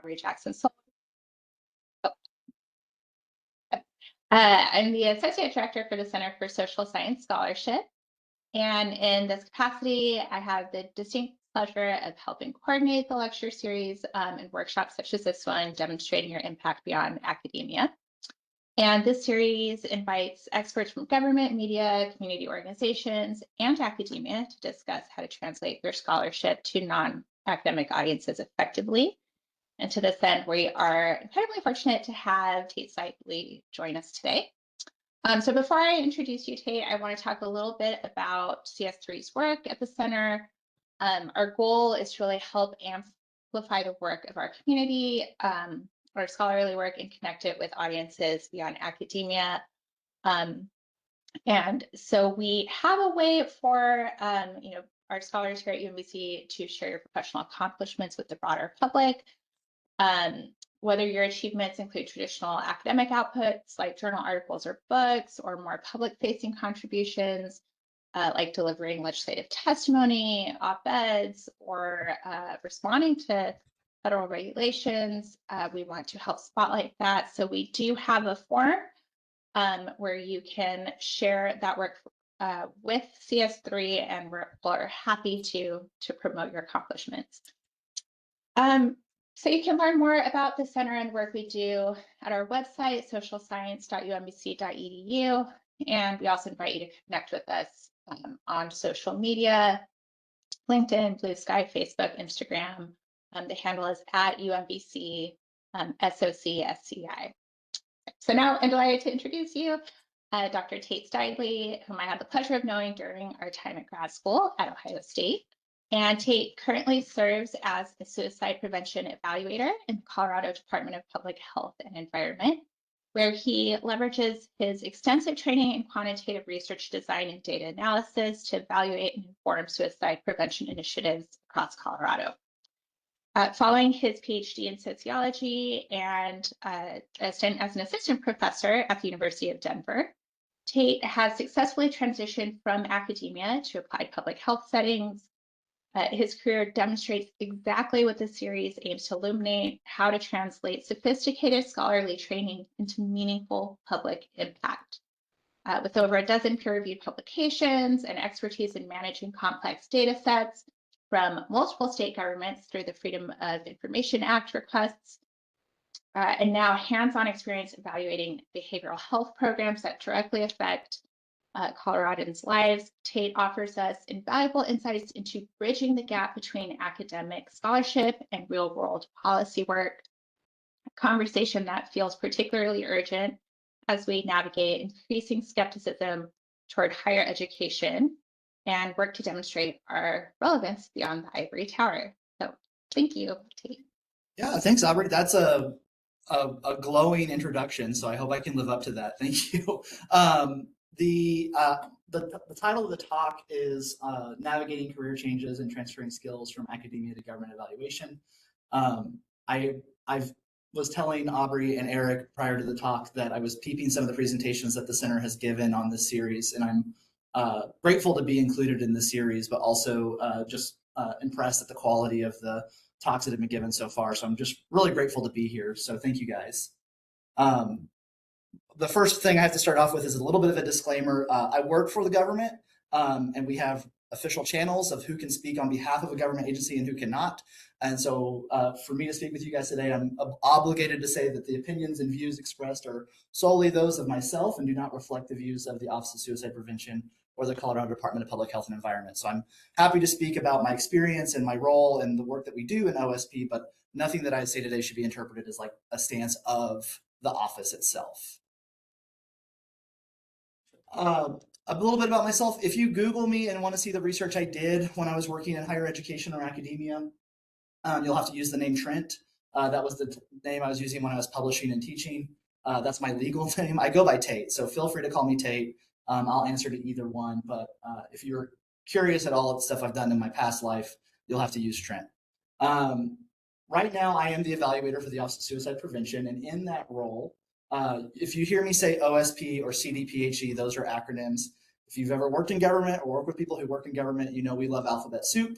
Aubrey Jackson. I'm the Associate Director for the Center for Social Science Scholarship. And in this capacity, I have the distinct pleasure of helping coordinate the lecture series and workshops such as this one, demonstrating your impact beyond academia. And this series invites experts from government, media, community organizations, and academia to discuss how to translate their scholarship to non-academic audiences effectively. And to this end, we are incredibly fortunate to have Tate Steidley join us today. So before I introduce you, Tate, I want to talk a little bit about CS3's work at the center. Our goal is to really help amplify the work of our community, our scholarly work, and connect it with audiences beyond academia. And so we have a way for our scholars here at UMBC to share your professional accomplishments with the broader public. Whether your achievements include traditional academic outputs like journal articles or books, or more public-facing contributions like delivering legislative testimony, op-eds, or responding to federal regulations, we want to help spotlight that. So we do have a form where you can share that work with CS3, and we're happy to promote your accomplishments. So you can learn more about the center and work we do at our website, socialscience.umbc.edu. And we also invite you to connect with us on social media, LinkedIn, Blue Sky, Facebook, Instagram. The handle is at UMBC SOCSCI. So now I'm delighted to introduce you, Dr. Tate Steidley, whom I had the pleasure of knowing during our time at grad school at Ohio State. And Tate currently serves as a suicide prevention evaluator in the Colorado Department of Public Health and Environment, where he leverages his extensive training in quantitative research design and data analysis to evaluate and inform suicide prevention initiatives across Colorado. Following his Ph.D. in sociology and a stint as an assistant professor at the University of Denver, Tate has successfully transitioned from academia to applied public health settings. His career demonstrates exactly what the series aims to illuminate: how to translate sophisticated scholarly training into meaningful public impact. With over a dozen peer-reviewed publications and expertise in managing complex data sets from multiple state governments through the Freedom of Information Act requests, and now hands-on experience evaluating behavioral health programs that directly affect Coloradans' lives, Tate offers us invaluable insights into bridging the gap between academic scholarship and real-world policy work, a conversation that feels particularly urgent as we navigate increasing skepticism toward higher education and work to demonstrate our relevance beyond the ivory tower. So thank you, Tate. Yeah, thanks, Aubrey. That's a glowing introduction, so I hope I can live up to that. Thank you. The title of the talk is Navigating Career Changes and Transferring Skills from Academia to Government Evaluation. I was telling Aubrey and Eric prior to the talk that I was peeping some of the presentations that the center has given on this series, and I'm grateful to be included in the series, but also just impressed at the quality of the talks that have been given so far. So I'm just really grateful to be here. So thank you guys. The first thing I have to start off with is a little bit of a disclaimer. I work for the government, and we have official channels of who can speak on behalf of a government agency and who cannot. And so for me to speak with you guys today, I'm obligated to say that the opinions and views expressed are solely those of myself and do not reflect the views of the Office of Suicide Prevention or the Colorado Department of Public Health and Environment. So I'm happy to speak about my experience and my role and the work that we do in OSP, but nothing that I say today should be interpreted as like a stance of the office itself. A little bit about myself. If you Google me and want to see the research I did when I was working in higher education or academia, you'll have to use the name Trent. That was the name I was using when I was publishing and teaching. That's my legal name. I go by Tate, so feel free to call me Tate. I'll answer to either one, but if you're curious at all of the stuff I've done in my past life, you'll have to use Trent. Right now, I am the evaluator for the Office of Suicide Prevention, and in that role, if you hear me say OSP or CDPHE, those are acronyms. If you've ever worked in government or work with people who work in government, you know we love alphabet soup.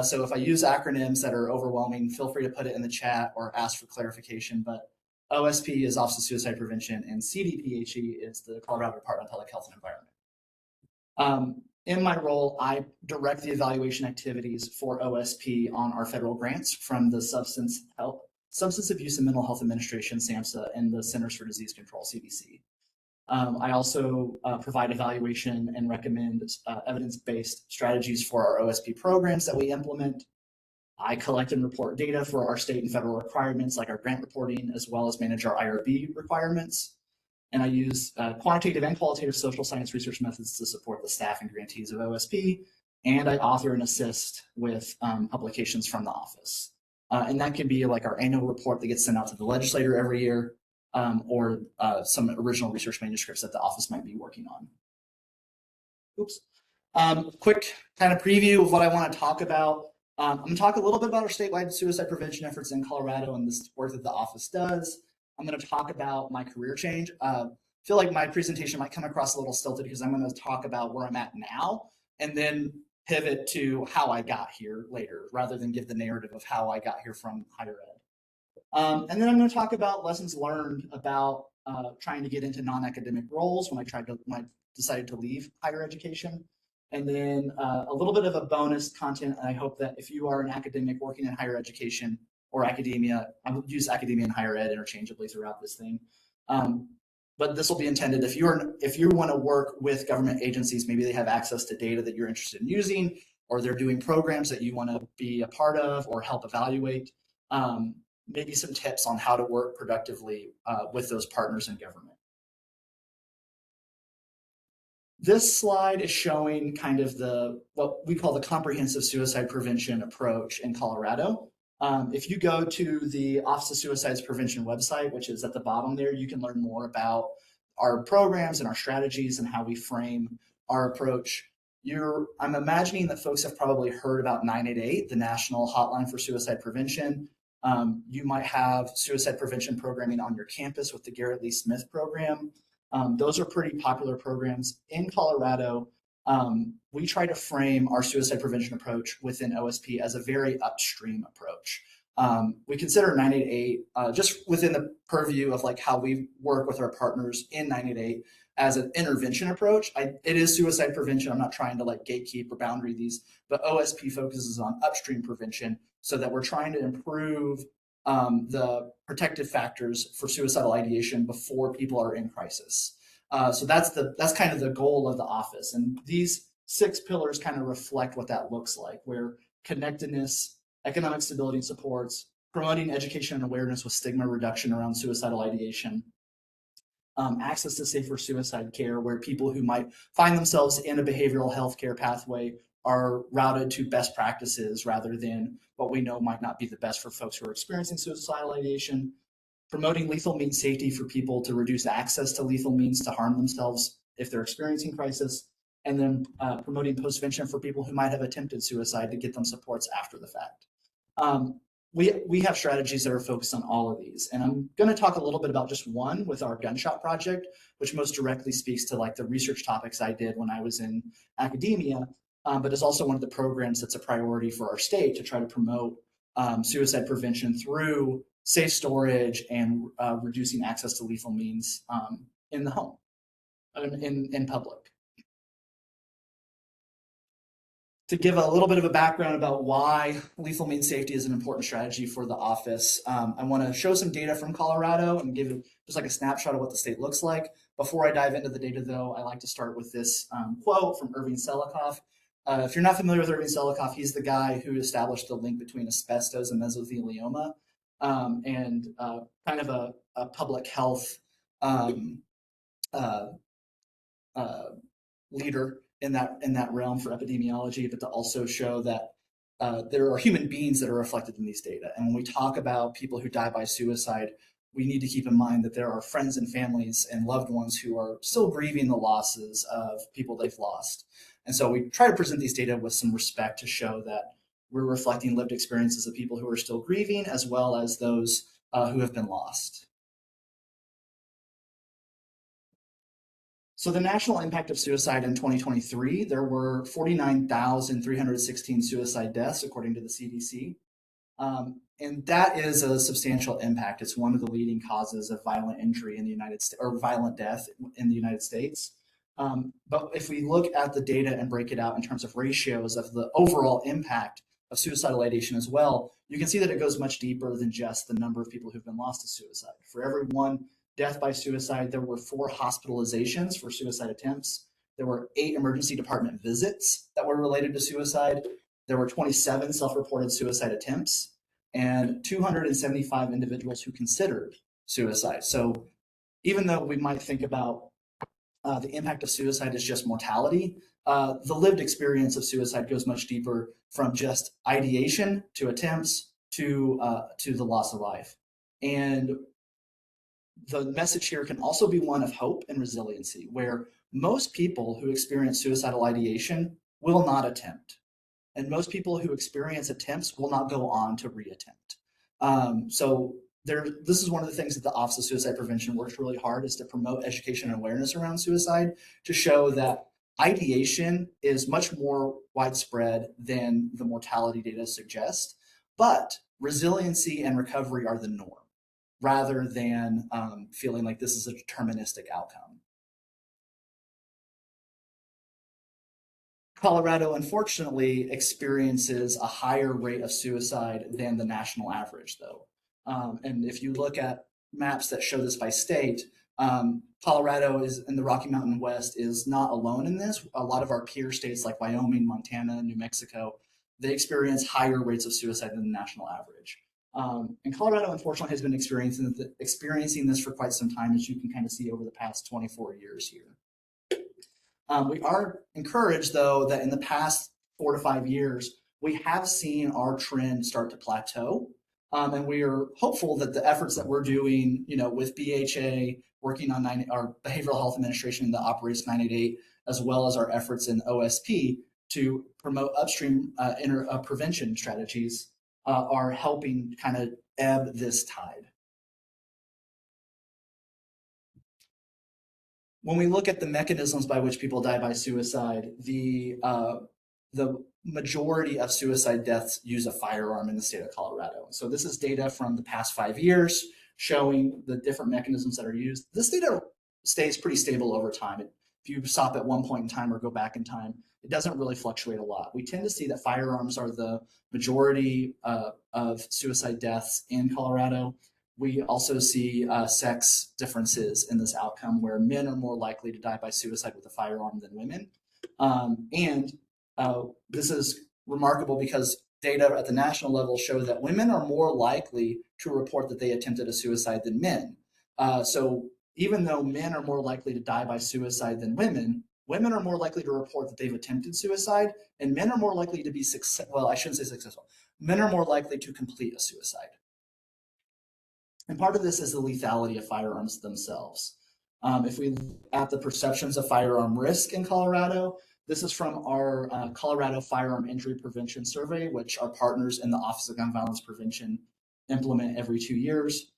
So if I use acronyms that are overwhelming, feel free to put it in the chat or ask for clarification. But OSP is Office of Suicide Prevention, and CDPHE is the Colorado Department of Public Health and Environment. In my role, I direct the evaluation activities for OSP on our federal grants from the Substance Abuse and Mental Health Administration, SAMHSA, and the Centers for Disease Control, CDC. I also provide evaluation and recommend evidence-based strategies for our OSP programs that we implement. I collect and report data for our state and federal requirements, like our grant reporting, as well as manage our IRB requirements. And I use quantitative and qualitative social science research methods to support the staff and grantees of OSP. And I author and assist with publications from the office. And that can be like our annual report that gets sent out to the legislator every year, or some original research manuscripts that the office might be working on. Oops. Quick kind of preview of what I want to talk about. I'm going to talk a little bit about our statewide suicide prevention efforts in Colorado and the work that the office does. I'm going to talk about my career change. I feel like my presentation might come across a little stilted because I'm going to talk about where I'm at now and then pivot to how I got here later, rather than give the narrative of how I got here from higher ed. And then I'm going to talk about lessons learned about trying to get into non-academic roles when I decided to leave higher education. And then a little bit of a bonus content. And I hope that if you are an academic working in higher education or academia, I will use academia and higher ed interchangeably throughout this thing. But this will be intended if you want to work with government agencies, maybe they have access to data that you're interested in using, or they're doing programs that you want to be a part of or help evaluate. Maybe some tips on how to work productively with those partners in government. This slide is showing kind of what we call the comprehensive suicide prevention approach in Colorado. If you go to the Office of Suicide Prevention website, which is at the bottom there, you can learn more about our programs and our strategies and how we frame our approach. I'm imagining that folks have probably heard about 988, the National Hotline for Suicide Prevention. You might have suicide prevention programming on your campus with the Garrett Lee Smith program. Those are pretty popular programs. In Colorado, we try to frame our suicide prevention approach within OSP as a very upstream approach. We consider 988 just within the purview of like how we work with our partners in 988 as an intervention approach. It is suicide prevention. I'm not trying to like gatekeep or boundary these, but OSP focuses on upstream prevention so that we're trying to improve the protective factors for suicidal ideation before people are in crisis. So that's kind of the goal of the office. And these 6 pillars kind of reflect what that looks like, where connectedness, economic stability and supports, promoting education and awareness with stigma reduction around suicidal ideation, access to safer suicide care, where people who might find themselves in a behavioral health care pathway are routed to best practices rather than what we know might not be the best for folks who are experiencing suicidal ideation, promoting lethal means safety for people to reduce access to lethal means to harm themselves if they're experiencing crisis, and then promoting postvention for people who might have attempted suicide to get them supports after the fact. We have strategies that are focused on all of these, and I'm going to talk a little bit about just one with our gunshot project, which most directly speaks to like the research topics I did when I was in academia, but is also one of the programs that's a priority for our state to try to promote suicide prevention through safe storage and reducing access to lethal means in the home, in public. To give a little bit of a background about why lethal means safety is an important strategy for the office, I want to show some data from Colorado and give just like a snapshot of what the state looks like. Before I dive into the data, though, I like to start with this quote from Irving Selikoff. If you're not familiar with Irving Selikoff, he's the guy who established the link between asbestos and mesothelioma, and kind of a public health leader in that realm for epidemiology, but to also show that there are human beings that are reflected in these data. And when we talk about people who die by suicide, we need to keep in mind that there are friends and families and loved ones who are still grieving the losses of people they've lost. And so we try to present these data with some respect to show that we're reflecting lived experiences of people who are still grieving, as well as those who have been lost. So the national impact of suicide in 2023, there were 49,316 suicide deaths, according to the CDC. And that is a substantial impact. It's one of the leading causes of violent injury in the United States, or violent death in the United States. But if we look at the data and break it out in terms of ratios of the overall impact of suicidal ideation as well, you can see that it goes much deeper than just the number of people who've been lost to suicide. For every one death by suicide, there were 4 hospitalizations for suicide attempts. There were 8 emergency department visits that were related to suicide. There were 27 self-reported suicide attempts and 275 individuals who considered suicide. So even though we might think about the impact of suicide as just mortality, the lived experience of suicide goes much deeper, from just ideation to attempts to the loss of life. And the message here can also be one of hope and resiliency, where most people who experience suicidal ideation will not attempt. And most people who experience attempts will not go on to reattempt. So this is one of the things that the Office of Suicide Prevention works really hard, is to promote education and awareness around suicide, to show that ideation is much more widespread than the mortality data suggest, but resiliency and recovery are the norm, rather than feeling like this is a deterministic outcome. Colorado, unfortunately, experiences a higher rate of suicide than the national average, though. And if you look at maps that show this by state, Colorado is in the Rocky Mountain West is not alone in this. A lot of our peer states like Wyoming, Montana, New Mexico, they experience higher rates of suicide than the national average. And Colorado, unfortunately, has been experiencing this for quite some time, as you can kind of see over the past 24 years here. We are encouraged, though, that in the past 4 to 5 years, we have seen our trend start to plateau. And we are hopeful that the efforts that we're doing, with BHA, working on our Behavioral Health Administration that operates 988, as well as our efforts in OSP to promote upstream prevention strategies, are helping kind of ebb this tide. When we look at the mechanisms by which people die by suicide, the majority of suicide deaths use a firearm in the state of Colorado. So this is data from the past 5 years showing the different mechanisms that are used. This data stays pretty stable over time. If you stop at one point in time or go back in time, it doesn't really fluctuate a lot. We tend to see that firearms are the majority of suicide deaths in Colorado. We also see sex differences in this outcome, where men are more likely to die by suicide with a firearm than women. This is remarkable because data at the national level show that women are more likely to report that they attempted a suicide than men. So even though men are more likely to die by suicide than women, women are more likely to report that they've attempted suicide, and men are more likely to be successful. Well, I shouldn't say successful. Men are more likely to complete a suicide. And part of this is the lethality of firearms themselves. If we look at the perceptions of firearm risk in Colorado, this is from our Colorado Firearm Injury Prevention Survey, which our partners in the Office of Gun Violence Prevention implement every 2 years.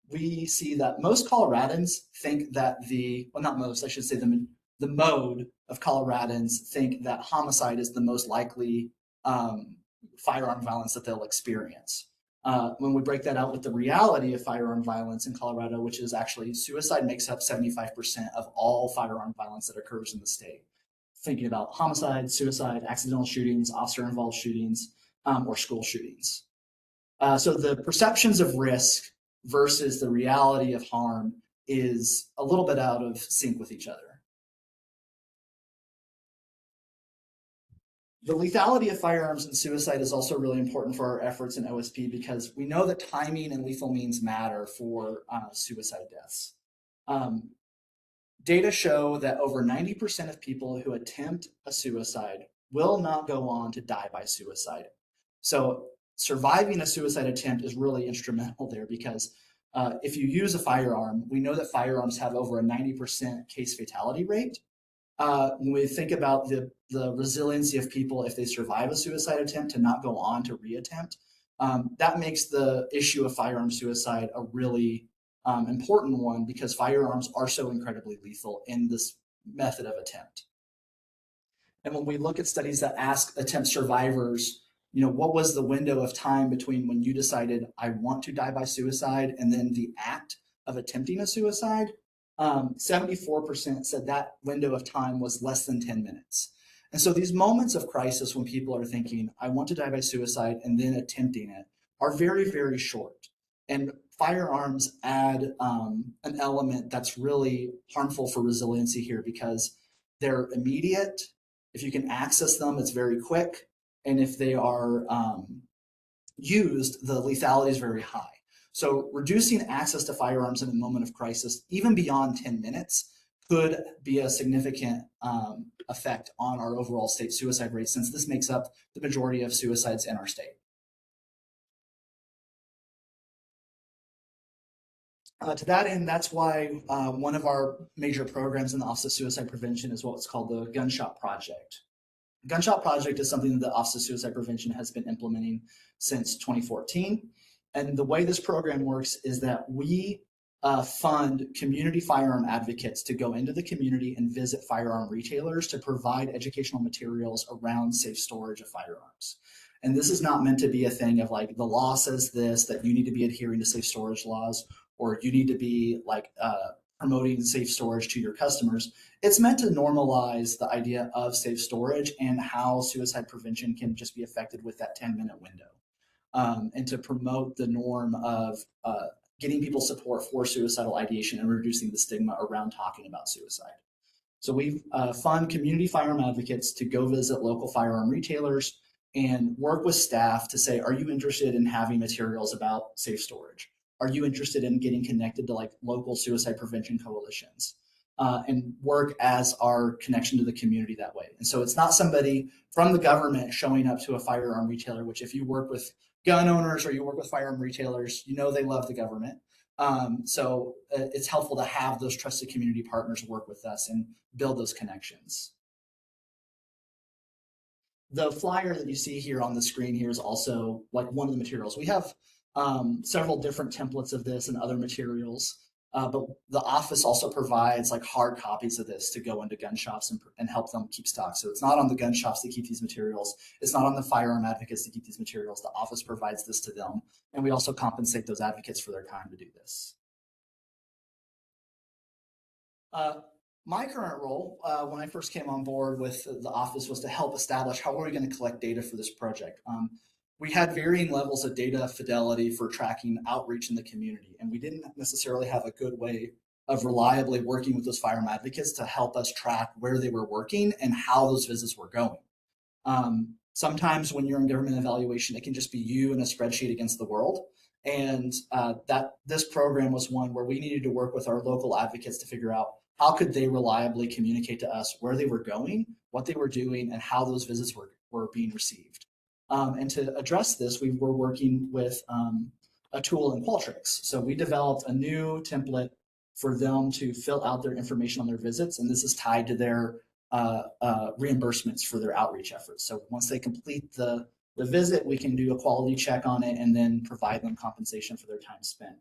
We see that most Coloradans think that not most, I should say the mode of Coloradans think that homicide is the most likely firearm violence that they'll experience. When we break that out with the reality of firearm violence in Colorado, which is actually suicide makes up 75% of all firearm violence that occurs in the state. Thinking about homicide, suicide, accidental shootings, officer-involved shootings, or school shootings. So the perceptions of risk versus the reality of harm is a little bit out of sync with each other. The lethality of firearms and suicide is also really important for our efforts in OSP, because we know that timing and lethal means matter for suicide deaths. Data show that over 90% of people who attempt a suicide will not go on to die by suicide. So surviving a suicide attempt is really instrumental there, because if you use a firearm, we know that firearms have over a 90% case fatality rate. When we think about the resiliency of people if they survive a suicide attempt to not go on to reattempt, that makes the issue of firearm suicide a really important one because firearms are so incredibly lethal in this method of attempt. And when we look at studies that ask attempt survivors, what was the window of time between when you decided I want to die by suicide and then the act of attempting a suicide, 74% said that window of time was less than 10 minutes. And so these moments of crisis when people are thinking, I want to die by suicide and then attempting it are very, very short. And firearms add an element that's really harmful for resiliency here because they're immediate. If you can access them, it's very quick. And if they are used, the lethality is very high. So reducing access to firearms in a moment of crisis, even beyond 10 minutes, could be a significant effect on our overall state suicide rate, since this makes up the majority of suicides in our state. To that end, that's why one of our major programs in the Office of Suicide Prevention is what's called the Gunshot Project. The Gunshot Project is something that the Office of Suicide Prevention has been implementing since 2014. And the way this program works is that we fund community firearm advocates to go into the community and visit firearm retailers to provide educational materials around safe storage of firearms. And this is not meant to be a thing of like, the law says this, that you need to be adhering to safe storage laws, or you need to be like promoting safe storage to your customers. It's meant to normalize the idea of safe storage and how suicide prevention can just be affected with that 10-minute window, and to promote the norm of getting people support for suicidal ideation and reducing the stigma around talking about suicide. So we fund community firearm advocates to go visit local firearm retailers and work with staff to say, are you interested in having materials about safe storage? Are you interested in getting connected to like local suicide prevention coalitions? And work as our connection to the community that way. And so it's not somebody from the government showing up to a firearm retailer, which if you work with gun owners or you work with firearm retailers, they love the government. So it's helpful to have those trusted community partners work with us and build those connections. The flyer that you see here on the screen here is also like one of the materials. We have several different templates of this and other materials, but the office also provides like hard copies of this to go into gun shops and help them keep stock. So it's not on the gun shops to keep these materials. It's not on the firearm advocates to keep these materials. The office provides this to them, and we also compensate those advocates for their time to do this. My current role, when I first came on board with the office, was to help establish how are we going to collect data for this project. We had varying levels of data fidelity for tracking outreach in the community, and we didn't necessarily have a good way of reliably working with those firearm advocates to help us track where they were working and how those visits were going. Sometimes when you're in government evaluation, it can just be you and a spreadsheet against the world. And this program was one where we needed to work with our local advocates to figure out how could they reliably communicate to us where they were going, what they were doing, and how those visits were being received. And to address this, we were working with a tool in Qualtrics. So we developed a new template for them to fill out their information on their visits, and this is tied to their reimbursements for their outreach efforts. So once they complete the visit, we can do a quality check on it and then provide them compensation for their time spent.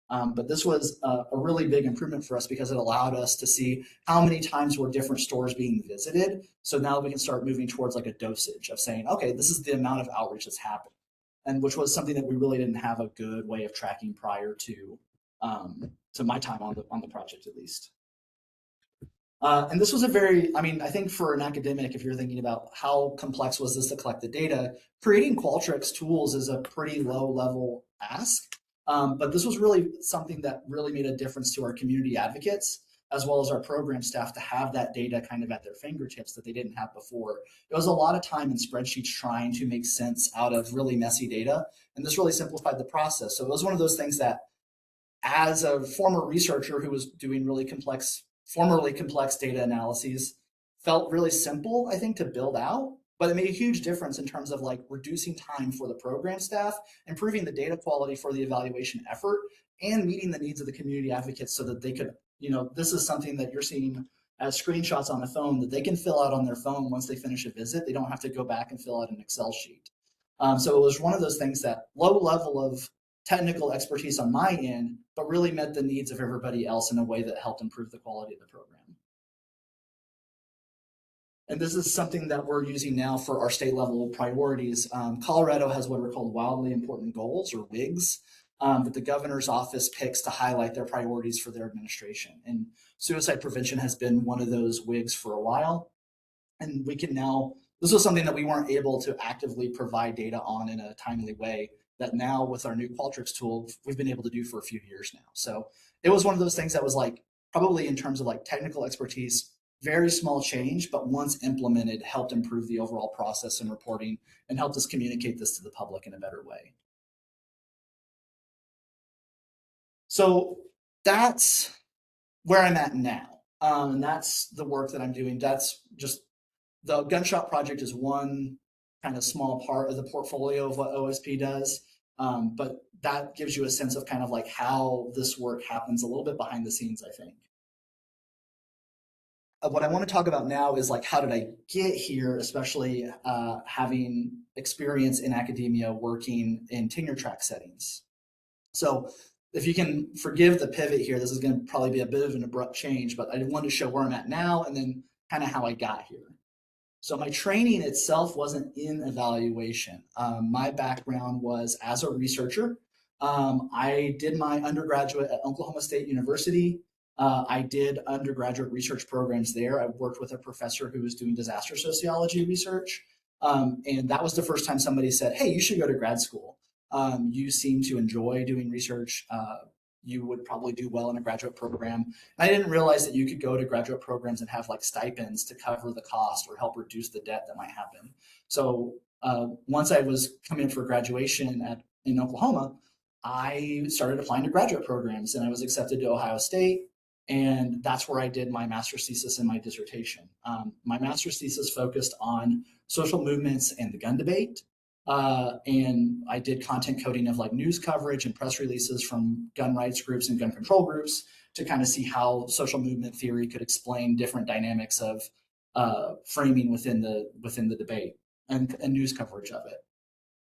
But this was a really big improvement for us because it allowed us to see how many times were different stores being visited. So now we can start moving towards like a dosage of saying, okay, this is the amount of outreach that's happened, and which was something that we really didn't have a good way of tracking prior to my time on the project, at least. And this was I think for an academic, if you're thinking about how complex was this to collect the data, creating Qualtrics tools is a pretty low level ask. But this was really something that really made a difference to our community advocates, as well as our program staff, to have that data kind of at their fingertips that they didn't have before. It was a lot of time in spreadsheets trying to make sense out of really messy data, and this really simplified the process. So it was one of those things that, as a former researcher who was doing formerly complex data analyses, felt really simple, I think, to build out. But it made a huge difference in terms of like reducing time for the program staff, improving the data quality for the evaluation effort, and meeting the needs of the community advocates so that they could, this is something that you're seeing as screenshots on a phone that they can fill out on their phone once they finish a visit. They don't have to go back and fill out an Excel sheet. So it was one of those things that low level of technical expertise on my end, but really met the needs of everybody else in a way that helped improve the quality of the program. And this is something that we're using now for our state level priorities. Colorado has what are called wildly important goals, or WIGs, that the governor's office picks to highlight their priorities for their administration. And suicide prevention has been one of those WIGs for a while. And we can now, this was something that we weren't able to actively provide data on in a timely way, that now with our new Qualtrics tool, we've been able to do for a few years now. So it was one of those things that was like, probably in terms of like technical expertise, very small change, but once implemented, helped improve the overall process and reporting and helped us communicate this to the public in a better way. So that's where I'm at now. And that's the work that I'm doing. That's just, the gunshot project is one kind of small part of the portfolio of what OSP does. But that gives you a sense of kind of like how this work happens a little bit behind the scenes, I think. What I want to talk about now is like, how did I get here, especially having experience in academia working in tenure track settings. So if you can forgive the pivot here, this is going to probably be a bit of an abrupt change, but I wanted to show where I'm at now and then kind of how I got here. So my training itself wasn't in evaluation. My background was as a researcher. I did my undergraduate at Oklahoma State University. I did undergraduate research programs there. I worked with a professor who was doing disaster sociology research. And that was the first time somebody said, hey, you should go to grad school. You seem to enjoy doing research. You would probably do well in a graduate program. I didn't realize that you could go to graduate programs and have like stipends to cover the cost or help reduce the debt that might happen. So once I was coming for graduation in Oklahoma, I started applying to graduate programs and I was accepted to Ohio State. And that's where I did my master's thesis and my dissertation. My master's thesis focused on social movements and the gun debate. And I did content coding of like news coverage and press releases from gun rights groups and gun control groups to kind of see how social movement theory could explain different dynamics of framing within the debate and news coverage of it.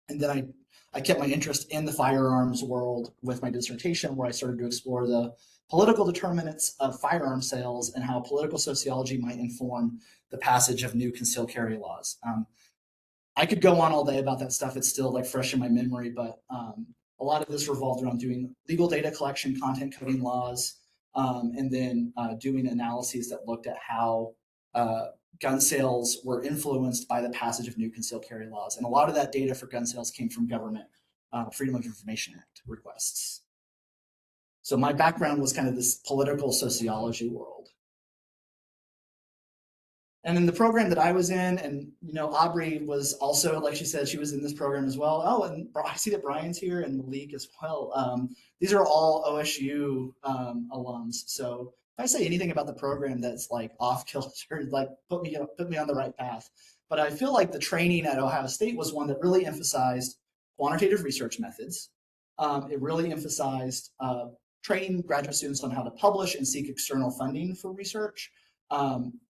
And then I kept my interest in the firearms world with my dissertation, where I started to explore the political determinants of firearm sales and how political sociology might inform the passage of new concealed carry laws. I could go on all day about that stuff. It's still like fresh in my memory, but a lot of this revolved around doing legal data collection, content coding laws, and then doing analyses that looked at how gun sales were influenced by the passage of new concealed carry laws. And a lot of that data for gun sales came from government Freedom of Information Act requests. So my background was kind of this political sociology world. And in the program that I was in, and Aubrey was also, like she said, she was in this program as well. Oh, and I see that Brian's here and Malik as well. These are all OSU alums. So if I say anything about the program that's like off kilter, like put me on the right path. But I feel like the training at Ohio State was one that really emphasized quantitative research methods. It really emphasized training graduate students on how to publish and seek external funding for research.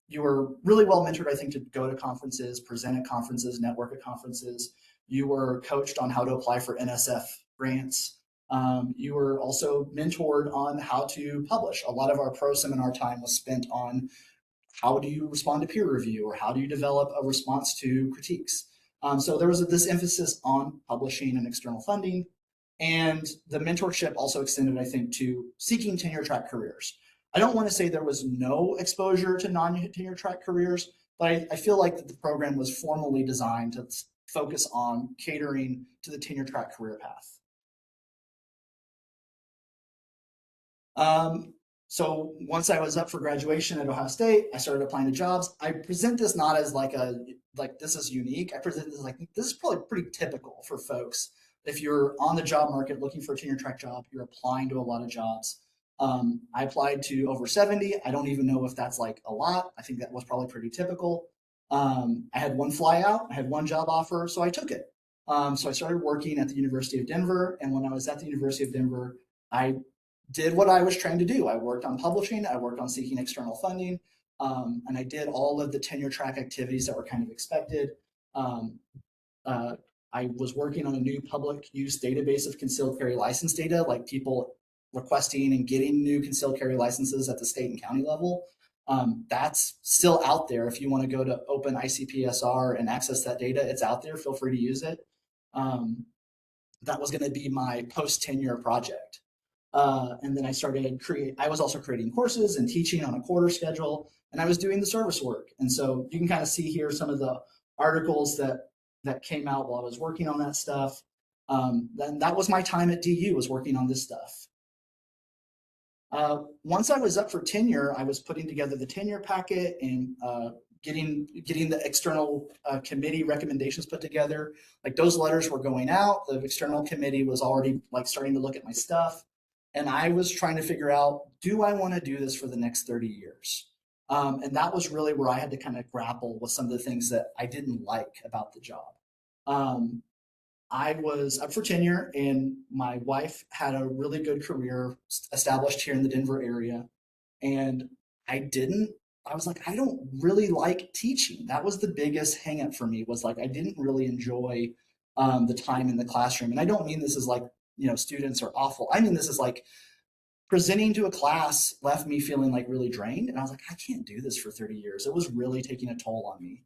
You were really well mentored, I think, to go to conferences, present at conferences, network at conferences. You were coached on how to apply for NSF grants. You were also mentored on how to publish. A lot of our pro seminar time was spent on how do you respond to peer review, or how do you develop a response to critiques. So there was this emphasis on publishing and external funding. And the mentorship also extended, I think, to seeking tenure track careers. I don't want to say there was no exposure to non-tenure track careers, but I feel like that the program was formally designed to focus on catering to the tenure track career path. So once I was up for graduation at Ohio State, I started applying to jobs. I present this not as like this is unique. I present this like this is probably pretty typical for folks. If you're on the job market looking for a tenure track job, you're applying to a lot of jobs. I applied to over 70. I don't even know if that's like a lot. I think that was probably pretty typical. I had one fly out, I had one job offer, so I took it. So I started working at the University of Denver. And when I was at the University of Denver, I did what I was trying to do. I worked on publishing, I worked on seeking external funding, and I did all of the tenure track activities that were kind of expected. I was working on a new public use database of concealed carry license data, like people requesting and getting new concealed carry licenses at the state and county level. That's still out there. If you want to go to Open ICPSR and access that data, it's out there. Feel free to use it. That was going to be my post-tenure project. And then I was also creating courses and teaching on a quarter schedule, and I was doing the service work. And so you can kind of see here some of the articles that came out while I was working on that stuff. Then that was my time at DU, was working on this stuff. Once I was up for tenure, I was putting together the tenure packet and getting the external committee recommendations put together. Like those letters were going out. The external committee was already like starting to look at my stuff. And I was trying to figure out, do I want to do this for the next 30 years? And that was really where I had to kind of grapple with some of the things that I didn't like about the job. I was up for tenure, and my wife had a really good career established here in the Denver area. And I was like, I don't really like teaching. That was the biggest hang up for me, was like, I didn't really enjoy the time in the classroom. And I don't mean this as like, students are awful. I mean, this is like presenting to a class left me feeling like really drained. And I was like, I can't do this for 30 years. It was really taking a toll on me.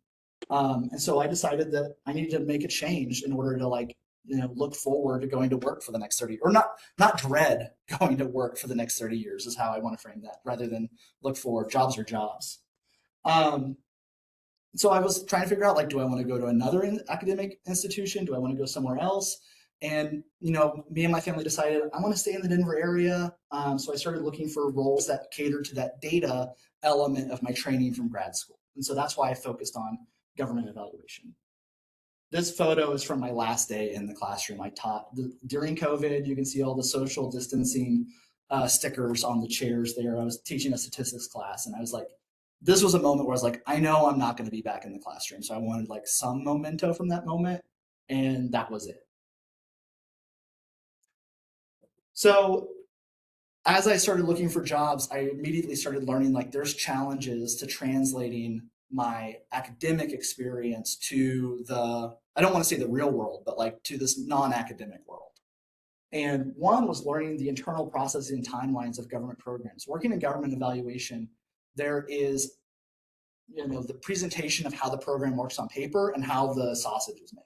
And so I decided that I needed to make a change in order to look forward to going to work for the next 30, or not dread going to work for the next 30 years is how I want to frame that, rather than look forward. Jobs are jobs. So I was trying to figure out, do I want to go to another academic institution? Do I want to go somewhere else? And, me and my family decided I want to stay in the Denver area. So I started looking for roles that cater to that data element of my training from grad school. And so that's why I focused on government evaluation. This photo is from my last day in the classroom. I taught during COVID. You can see all the social distancing stickers on the chairs there. I was teaching a statistics class, and I was like, this was a moment where I was like, I know I'm not going to be back in the classroom. So I wanted some memento from that moment, and that was it. So as I started looking for jobs, I immediately started learning there's challenges to translating my academic experience to I don't want to say the real world, but to this non-academic world. And one was learning the internal processing timelines of government programs. Working in government evaluation, there is, the presentation of how the program works on paper and how the sausage is made.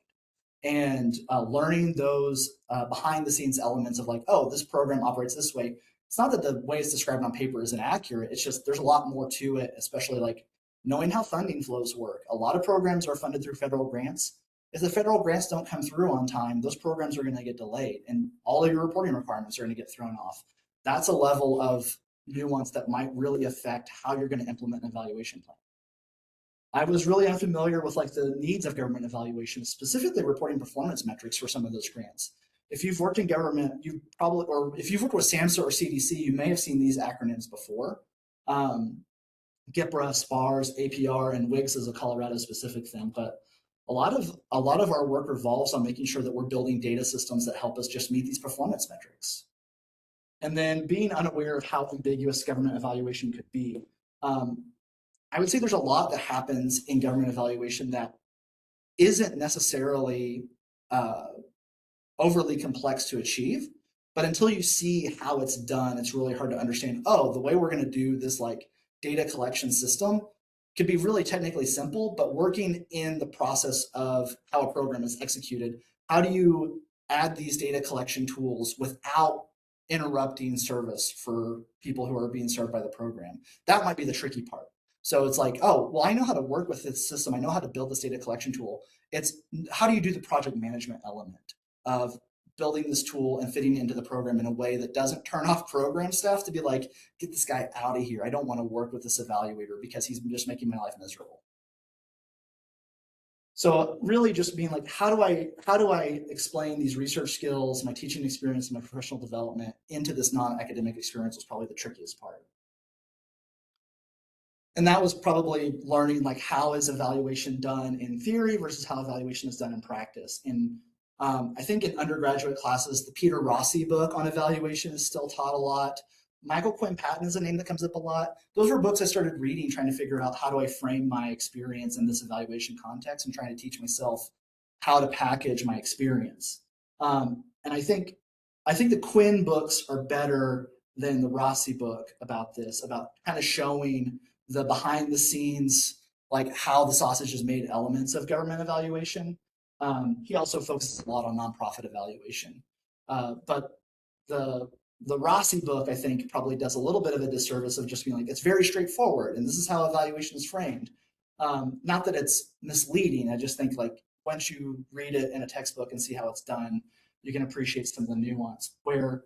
And learning those behind the scenes elements of this program operates this way. It's not that the way it's described on paper is inaccurate. It's just there's a lot more to it, especially knowing how funding flows work. A lot of programs are funded through federal grants. If the federal grants don't come through on time, those programs are going to get delayed, and all of your reporting requirements are going to get thrown off. That's a level of nuance that might really affect how you're going to implement an evaluation plan. I was really unfamiliar with the needs of government evaluation, specifically reporting performance metrics for some of those grants. If you've worked in government, if you've worked with SAMHSA or CDC, you may have seen these acronyms before. GIPRA, SPARS, APR, and WIGS is a Colorado specific thing, but a lot of our work revolves on making sure that we're building data systems that help us just meet these performance metrics. And then being unaware of how ambiguous government evaluation could be. I would say there's a lot that happens in government evaluation that isn't necessarily overly complex to achieve, but until you see how it's done, it's really hard to understand, the way we're going to do this data collection system could be really technically simple, but working in the process of how a program is executed, how do you add these data collection tools without interrupting service for people who are being served by the program? That might be the tricky part. So it's I know how to work with this system. I know how to build this data collection tool. It's how do you do the project management element of building this tool and fitting into the program in a way that doesn't turn off program stuff to be get this guy out of here. I don't want to work with this evaluator because he's just making my life miserable. So really just being how do I explain these research skills, my teaching experience, and my professional development into this non-academic experience was probably the trickiest part. And that was probably learning how is evaluation done in theory versus how evaluation is done in practice. And I think in undergraduate classes, the Peter Rossi book on evaluation is still taught a lot. Michael Quinn Patton is a name that comes up a lot. Those were books I started reading, trying to figure out how do I frame my experience in this evaluation context and trying to teach myself how to package my experience. And I think the Quinn books are better than the Rossi book about this, about kind of showing the behind the scenes, like how the sausage is made elements of government evaluation. He also focuses a lot on nonprofit evaluation. But the Rossi book, I think, probably does a little bit of a disservice of just being like, it's very straightforward, and this is how evaluation is framed. Not that it's misleading. I just think like once you read it in a textbook and see how it's done, you can appreciate some of the nuance. Where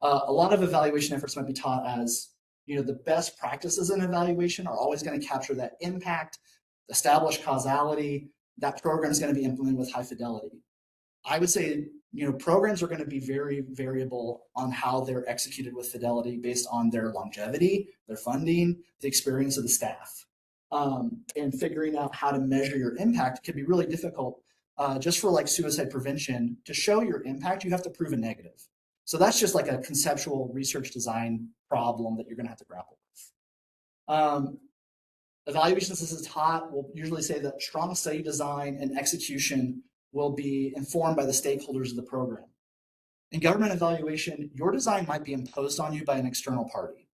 a lot of evaluation efforts might be taught as, the best practices in evaluation are always going to capture that impact, establish causality. That program is going to be implemented with high fidelity. I would say, programs are going to be very variable on how they're executed with fidelity based on their longevity, their funding, the experience of the staff. And figuring out how to measure your impact can be really difficult. Just for like suicide prevention, to show your impact, you have to prove a negative. So that's just like a conceptual research design problem that you're going to have to grapple with. Evaluations as it's taught will usually say that strong study design and execution will be informed by the stakeholders of the program. In government evaluation, your design might be imposed on you by an external party.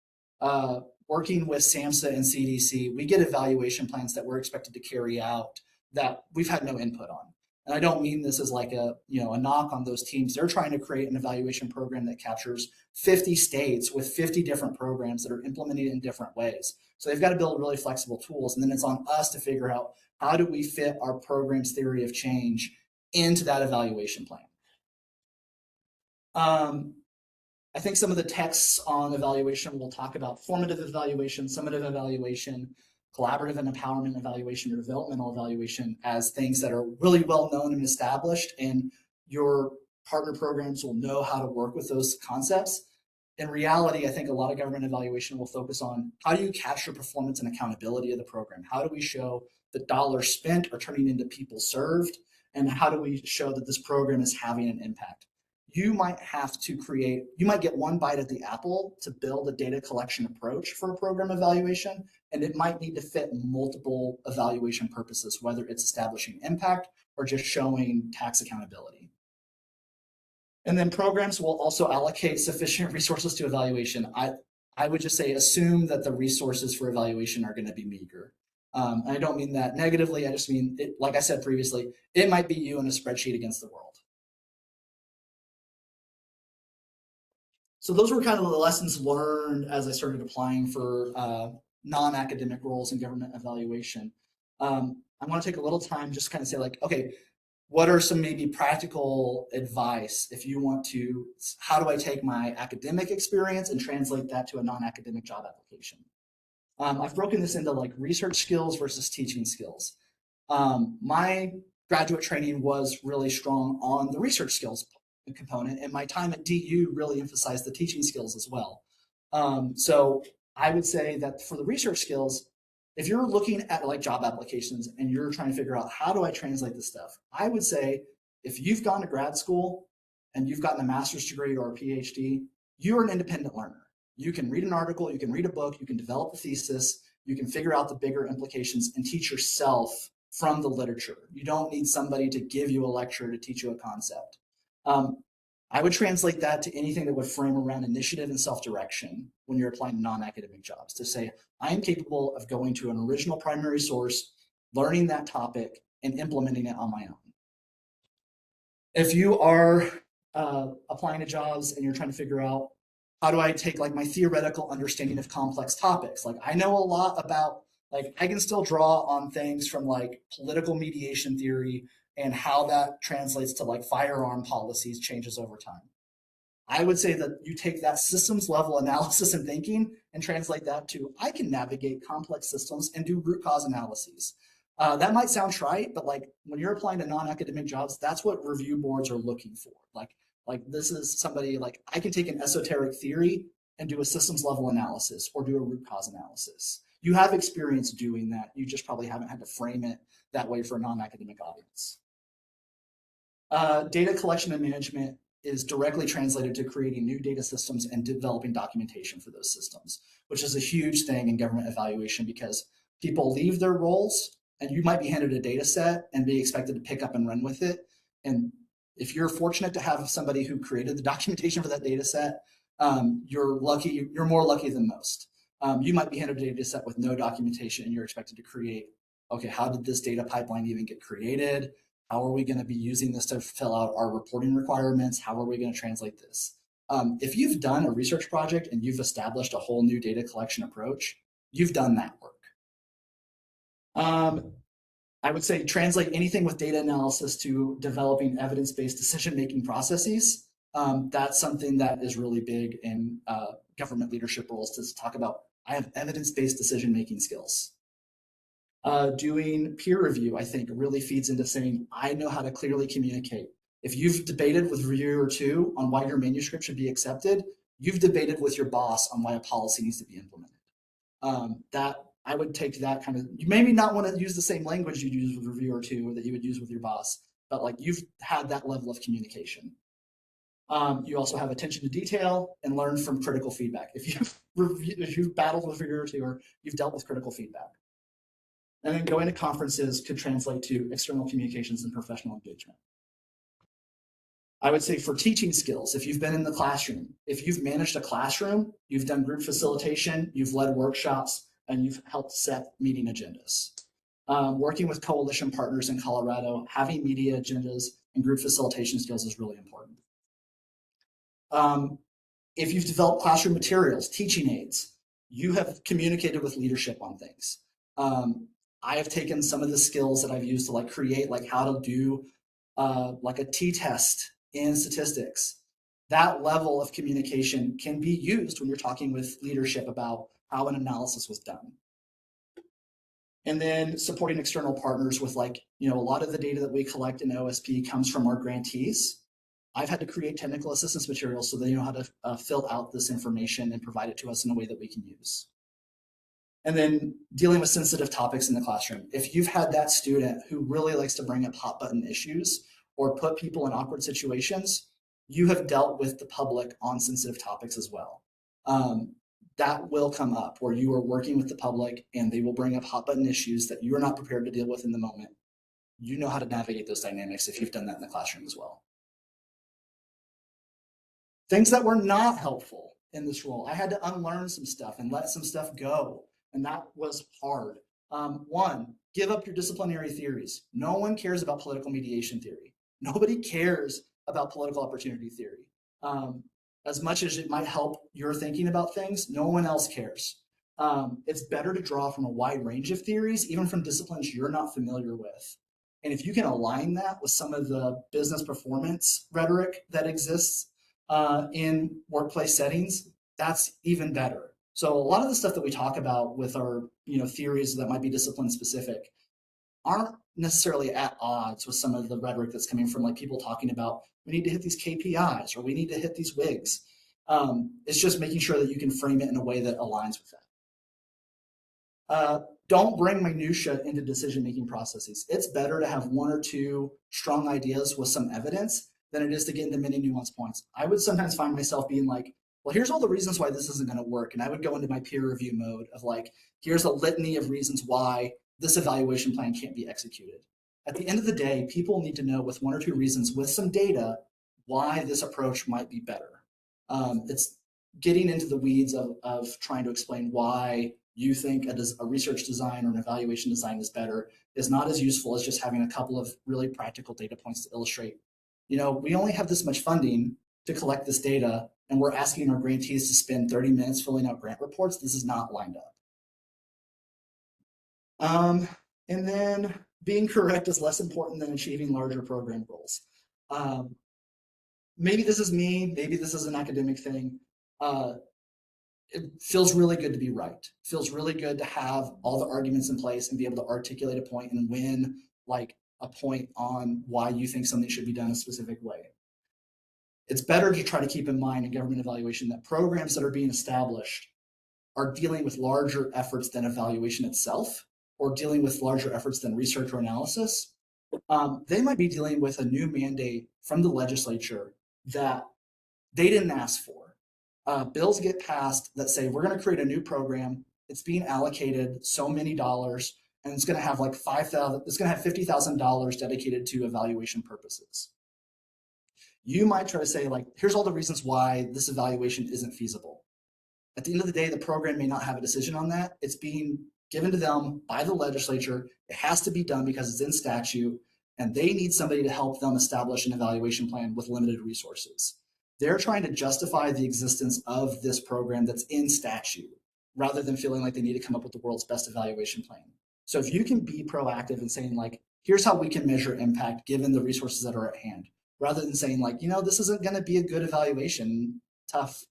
Working with SAMHSA and CDC, we get evaluation plans that we're expected to carry out that we've had no input on. And I don't mean this as like a knock on those teams. They're trying to create an evaluation program that captures 50 states with 50 different programs that are implemented in different ways. So they've got to build really flexible tools. And then it's on us to figure out how do we fit our program's theory of change into that evaluation plan. I think some of the texts on evaluation will talk about formative evaluation, summative evaluation, collaborative and empowerment evaluation, or developmental evaluation as things that are really well known and established, and your partner programs will know how to work with those concepts. In reality, I think a lot of government evaluation will focus on how do you capture performance and accountability of the program? How do we show the dollars spent are turning into people served? And how do we show that this program is having an impact? You might get one bite at the apple to build a data collection approach for a program evaluation, and it might need to fit multiple evaluation purposes, whether it's establishing impact or just showing tax accountability. And then programs will also allocate sufficient resources to evaluation. I would just say assume that the resources for evaluation are going to be meager. And I don't mean that negatively. I just mean, like I said previously, it might be you in a spreadsheet against the world. So those were kind of the lessons learned as I started applying for non-academic roles in government evaluation. I want to take a little time just kind of say like, okay, what are some maybe practical advice if you want to, how do I take my academic experience and translate that to a non-academic job application? I've broken this into like research skills versus teaching skills. My graduate training was really strong on the research skills component, and my time at DU really emphasized the teaching skills as well. So I would say that for the research skills, if you're looking at like job applications and you're trying to figure out how do I translate this stuff, I would say if you've gone to grad school and you've gotten a master's degree or a PhD, you're an independent learner. You can read an article, you can read a book, you can develop a thesis, you can figure out the bigger implications and teach yourself from the literature. You don't need somebody to give you a lecture to teach you a concept. I would translate that to anything that would frame around initiative and self-direction when you're applying to non-academic jobs, to say, I am capable of going to an original primary source, learning that topic, and implementing it on my own. If you are applying to jobs and you're trying to figure out, how do I take like my theoretical understanding of complex topics? Like I know a lot about, like I can still draw on things from like political mediation theory and how that translates to like firearm policies changes over time. I would say that you take that systems level analysis and thinking and translate that to, I can navigate complex systems and do root cause analyses. That might sound trite, but like when you're applying to non-academic jobs, that's what review boards are looking for. Like this is somebody like, I can take an esoteric theory and do a systems level analysis or do a root cause analysis. You have experience doing that. You just probably haven't had to frame it that way for a non-academic audience. Data collection and management is directly translated to creating new data systems and developing documentation for those systems, which is a huge thing in government evaluation because people leave their roles and you might be handed a data set and be expected to pick up and run with it. And if you're fortunate to have somebody who created the documentation for that data set, you're more lucky than most. You might be handed a data set with no documentation and you're expected to create, okay, how did this data pipeline even get created? How are we going to be using this to fill out our reporting requirements? How are we going to translate this? If you've done a research project and you've established a whole new data collection approach, you've done that work. I would say translate anything with data analysis to developing evidence-based decision-making processes. That's something that is really big in government leadership roles, to talk about, I have evidence-based decision-making skills. Doing peer review, I think, really feeds into saying, I know how to clearly communicate. If you've debated with a reviewer or two on why your manuscript should be accepted, you've debated with your boss on why a policy needs to be implemented. That I would take that kind of, you maybe not want to use the same language you use with a reviewer or two that you would use with your boss, but like you've had that level of communication. You also have attention to detail and learn from critical feedback. If you've battled with a reviewer or two, or you've dealt with critical feedback. And then going to conferences could translate to external communications and professional engagement. I would say for teaching skills, if you've been in the classroom, if you've managed a classroom, you've done group facilitation, you've led workshops, and you've helped set meeting agendas. Working with coalition partners in Colorado, having media agendas and group facilitation skills is really important. If you've developed classroom materials, teaching aids, you have communicated with leadership on things. I have taken some of the skills that I've used to like create, like how to do like a t-test in statistics. That level of communication can be used when you're talking with leadership about how an analysis was done. And then supporting external partners with, like, you know, a lot of the data that we collect in OSP comes from our grantees. I've had to create technical assistance materials so they know how to fill out this information and provide it to us in a way that we can use. And then dealing with sensitive topics in the classroom. If you've had that student who really likes to bring up hot button issues or put people in awkward situations, you have dealt with the public on sensitive topics as well. That will come up where you are working with the public and they will bring up hot button issues that you are not prepared to deal with in the moment. You know how to navigate those dynamics if you've done that in the classroom as well. Things that were not helpful in this role. I had to unlearn some stuff and let some stuff go. And that was hard. One, give up your disciplinary theories. No one cares about political mediation theory. Nobody cares about political opportunity theory. As much as it might help your thinking about things, no one else cares. It's better to draw from a wide range of theories, even from disciplines you're not familiar with. And if you can align that with some of the business performance rhetoric that exists in workplace settings, that's even better. So a lot of the stuff that we talk about with our, you know, theories that might be discipline specific aren't necessarily at odds with some of the rhetoric that's coming from, like, people talking about we need to hit these KPIs or we need to hit these WIGs. It's just making sure that you can frame it in a way that aligns with that. Don't bring minutia into decision-making processes. It's better to have one or two strong ideas with some evidence than it is to get into many nuanced points. I would sometimes find myself being like, well, here's all the reasons why this isn't going to work. And I would go into my peer review mode of like, here's a litany of reasons why this evaluation plan can't be executed. At the end of the day, people need to know with one or two reasons with some data why this approach might be better. It's getting into the weeds of trying to explain why you think a research design or an evaluation design is better is not as useful as just having a couple of really practical data points to illustrate. You know, we only have this much funding to collect this data, and we're asking our grantees to spend 30 minutes filling out grant reports. This is not lined up. And then being correct is less important than achieving larger program goals. Maybe this is me, maybe this is an academic thing. It feels really good to be right. It feels really good to have all the arguments in place and be able to articulate a point and win like a point on why you think something should be done a specific way. It's better to try to keep in mind in government evaluation that programs that are being established are dealing with larger efforts than evaluation itself, or dealing with larger efforts than research or analysis. They might be dealing with a new mandate from the legislature that they didn't ask for. Bills get passed that say, we're going to create a new program. It's being allocated so many dollars. and it's going to have like it's going to have $50,000 dedicated to evaluation purposes. You might try to say, like, here's all the reasons why this evaluation isn't feasible. At the end of the day, the program may not have a decision on that. It's being given to them by the legislature. It has to be done because it's in statute, and they need somebody to help them establish an evaluation plan with limited resources. They're trying to justify the existence of this program that's in statute rather than feeling like they need to come up with the world's best evaluation plan. So if you can be proactive in saying, like, here's how we can measure impact given the resources that are at hand, rather than saying, like, this isn't going to be a good evaluation, tough.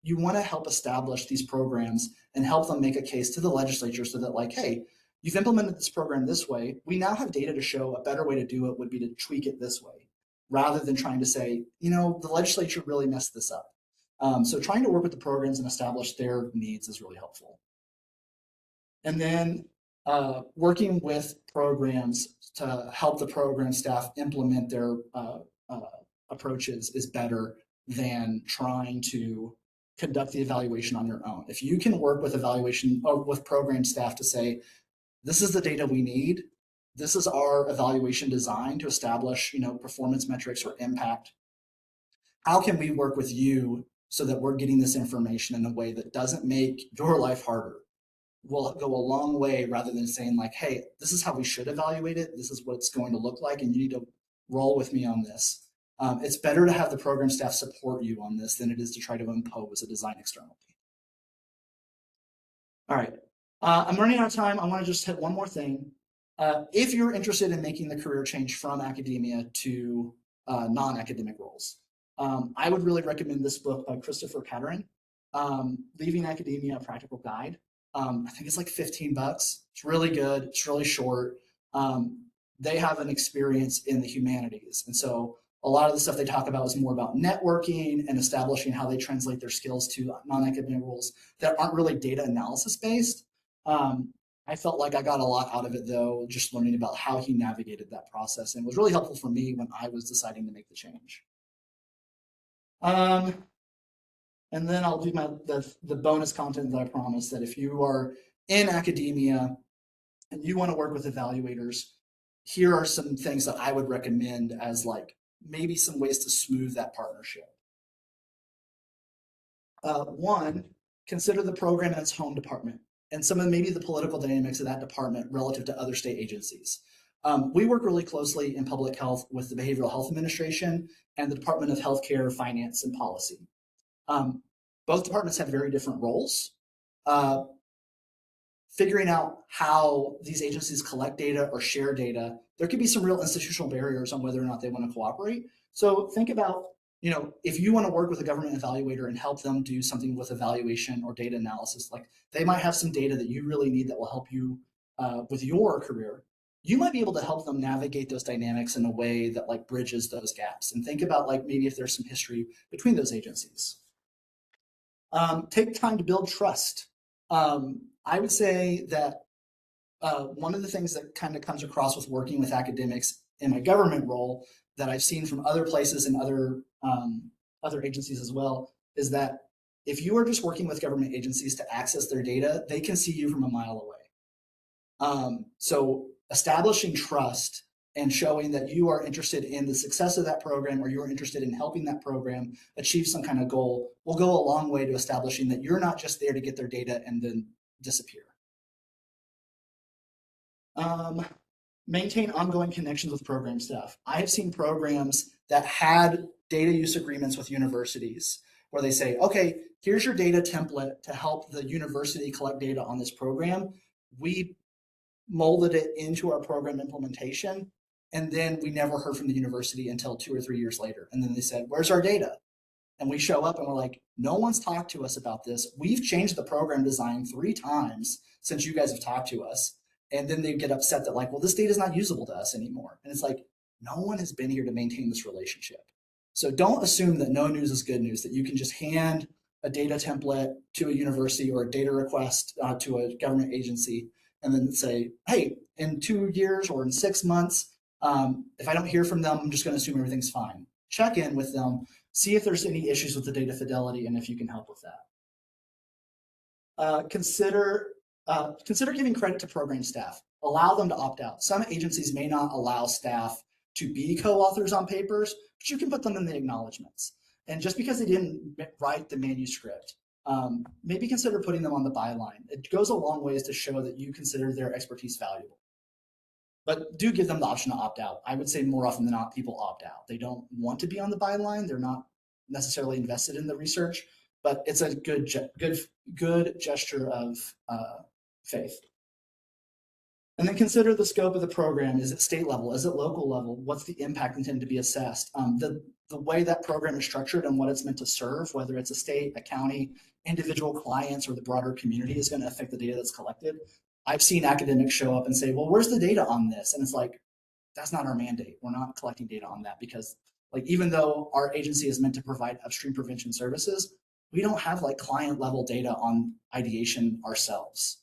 You want to help establish these programs and help them make a case to the legislature so that, like, hey, you've implemented this program this way. We now have data to show a better way to do it would be to tweak it this way, rather than trying to say, the legislature really messed this up. So trying to work with the programs and establish their needs is really helpful. And then working with programs to help the program staff implement their approaches is better than trying to conduct the evaluation on your own. If you can work with evaluation or with program staff to say, this is the data we need, this is our evaluation design to establish, performance metrics or impact. How can we work with you so that we're getting this information in a way that doesn't make your life harder? Will go a long way rather than saying, like, hey, this is how we should evaluate it. This is what it's going to look like, and you need to roll with me on this. It's better to have the program staff support you on this than it is to try to impose a design externally. All right, I'm running out of time. I want to just hit one more thing. If you're interested in making the career change from academia to non-academic roles, I would really recommend this book by Christopher Catterin, Leaving Academia, A Practical Guide. I think it's like $15. It's really good. It's really short. They have an experience in the humanities. And so a lot of the stuff they talk about is more about networking and establishing how they translate their skills to non-academic roles that aren't really data analysis based. I felt like I got a lot out of it, though, just learning about how he navigated that process, and was really helpful for me when I was deciding to make the change. And then I'll do the bonus content that I promised, that if you are in academia and you want to work with evaluators, here are some things that I would recommend as, like, maybe some ways to smooth that partnership. One, consider the program and its home department and some of maybe the political dynamics of that department relative to other state agencies. We work really closely in public health with the Behavioral Health Administration and the Department of Healthcare, Finance, and Policy. Both departments have very different roles. Figuring out how these agencies collect data or share data, there could be some real institutional barriers on whether or not they want to cooperate. So think about, if you want to work with a government evaluator and help them do something with evaluation or data analysis, like they might have some data that you really need that will help you with your career. You might be able to help them navigate those dynamics in a way that, like, bridges those gaps. And think about, like, maybe if there's some history between those agencies. Take time to build trust. I would say that one of the things that kind of comes across with working with academics in my government role that I've seen from other places and other agencies as well is that if you are just working with government agencies to access their data, they can see you from a mile away. So establishing trust and showing that you are interested in the success of that program, or you're interested in helping that program achieve some kind of goal, will go a long way to establishing that you're not just there to get their data and then disappear. Maintain ongoing connections with program staff. I have seen programs that had data use agreements with universities where they say, okay, here's your data template to help the university collect data on this program. We molded it into our program implementation, and then we never heard from the university until 2 or 3 years later. And then they said, where's our data? And we show up and we're like, no one's talked to us about this. We've changed the program design 3 times since you guys have talked to us. And then they get upset that, like, well, this data is not usable to us anymore. And it's like, no one has been here to maintain this relationship. So don't assume that no news is good news, that you can just hand a data template to a university or a data request to a government agency and then say, hey, in 2 years or in 6 months, if I don't hear from them, I'm just going to assume everything's fine. Check in with them, see if there's any issues with the data fidelity and if you can help with that. Consider Consider giving credit to program staff. Allow them to opt out. Some agencies may not allow staff to be co-authors on papers, but you can put them in the acknowledgments. And just because they didn't write the manuscript, maybe consider putting them on the byline. It goes a long ways to show that you consider their expertise valuable. But do give them the option to opt out. I would say more often than not, people opt out. They don't want to be on the byline. They're not necessarily invested in the research, but it's a good gesture of faith. And then consider the scope of the program. Is it state level? Is it local level? What's the impact intended to be assessed? The way that program is structured and what it's meant to serve, whether it's a state, a county, individual clients, or the broader community, is going to affect the data that's collected. I've seen academics show up and say, well, where's the data on this? And it's like, that's not our mandate. We're not collecting data on that because, like, even though our agency is meant to provide upstream prevention services, we don't have like client level data on ideation ourselves.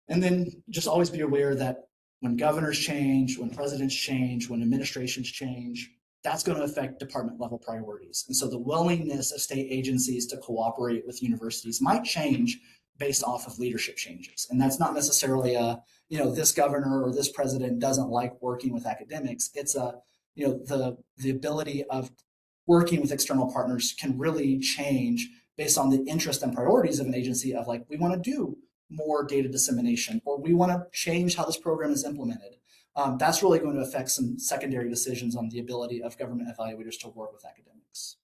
And then just always be aware that when governors change, when presidents change, when administrations change, that's going to affect department level priorities. And so the willingness of state agencies to cooperate with universities might change based off of leadership changes. And that's not necessarily a, this governor or this president doesn't like working with academics. It's the ability of working with external partners can really change based on the interest and priorities of an agency of like, we want to do more data dissemination, or we want to change how this program is implemented. That's really going to affect some secondary decisions on the ability of government evaluators to work with academics.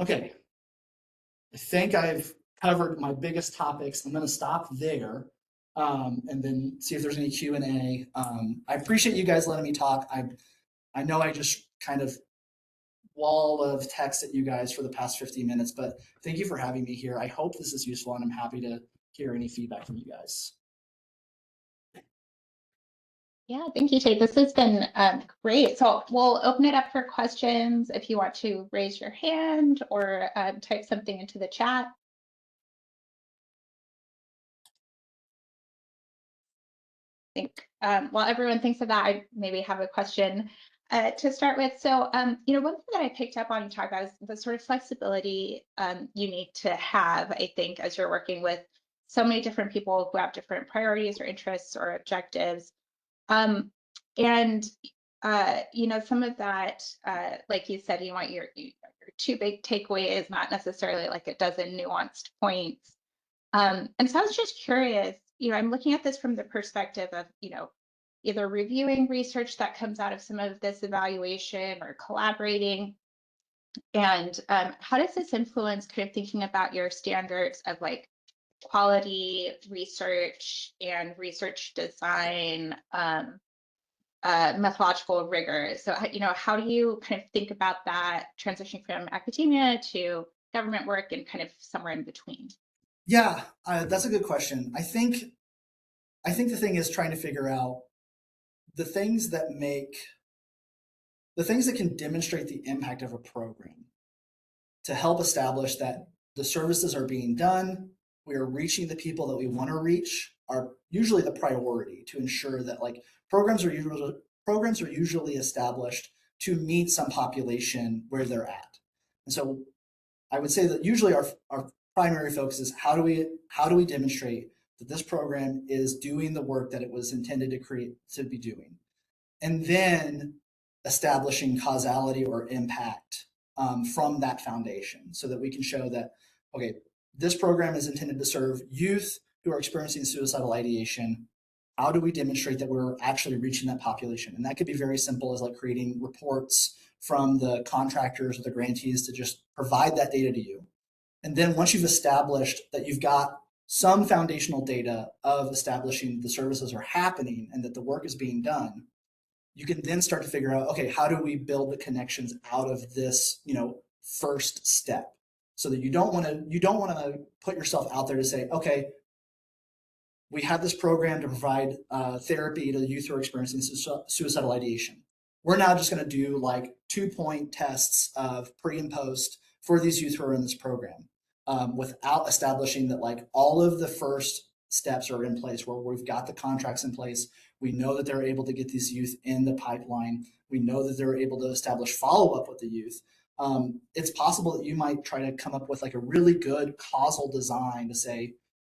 Okay, I think I've covered my biggest topics. I'm going to stop there and then see if there's any Q&A. I appreciate you guys letting me talk. I know I just kind of wall of text at you guys for the past 50 minutes, but thank you for having me here. I hope this is useful, and I'm happy to hear any feedback from you guys. Yeah, thank you, Tate. This has been great. So we'll open it up for questions if you want to raise your hand or type something into the chat. I think while everyone thinks of that, I maybe have a question to start with. So, one thing that I picked up on you talk about is the sort of flexibility you need to have, I think, as you're working with so many different people who have different priorities or interests or objectives. And some of that, like you said, you want your two big takeaways, not necessarily like a dozen nuanced points. And so I was just curious, I'm looking at this from the perspective of, either reviewing research that comes out of some of this evaluation or collaborating. And how does this influence kind of thinking about your standards of like quality research and research design, methodological rigor? So, how do you kind of think about that transitioning from academia to government work and kind of somewhere in between? Yeah, that's a good question. I think the thing is trying to figure out the things that can demonstrate the impact of a program to help establish that the services are being done, we are reaching the people that we want to reach, are usually the priority to ensure that like programs are usually established to meet some population where they're at. And so I would say that usually our primary focus is how do we demonstrate that this program is doing the work that it was intended to be doing, and then establishing causality or impact from that foundation, so that we can show that, okay, this program is intended to serve youth who are experiencing suicidal ideation. How do we demonstrate that we're actually reaching that population? And that could be very simple as like creating reports from the contractors or the grantees to just provide that data to you. And then once you've established that you've got some foundational data of establishing the services are happening and that the work is being done, you can then start to figure out, okay, how do we build the connections out of this, first step? So that you don't want to put yourself out there to say, okay, we have this program to provide therapy to the youth who are experiencing suicidal ideation. We're now just going to do like 2-point tests of pre and post for these youth who are in this program, without establishing that like all of the first steps are in place, where we've got the contracts in place. We know that they're able to get these youth in the pipeline. We know that they're able to establish follow-up with the youth. It's possible that you might try to come up with like a really good causal design to say,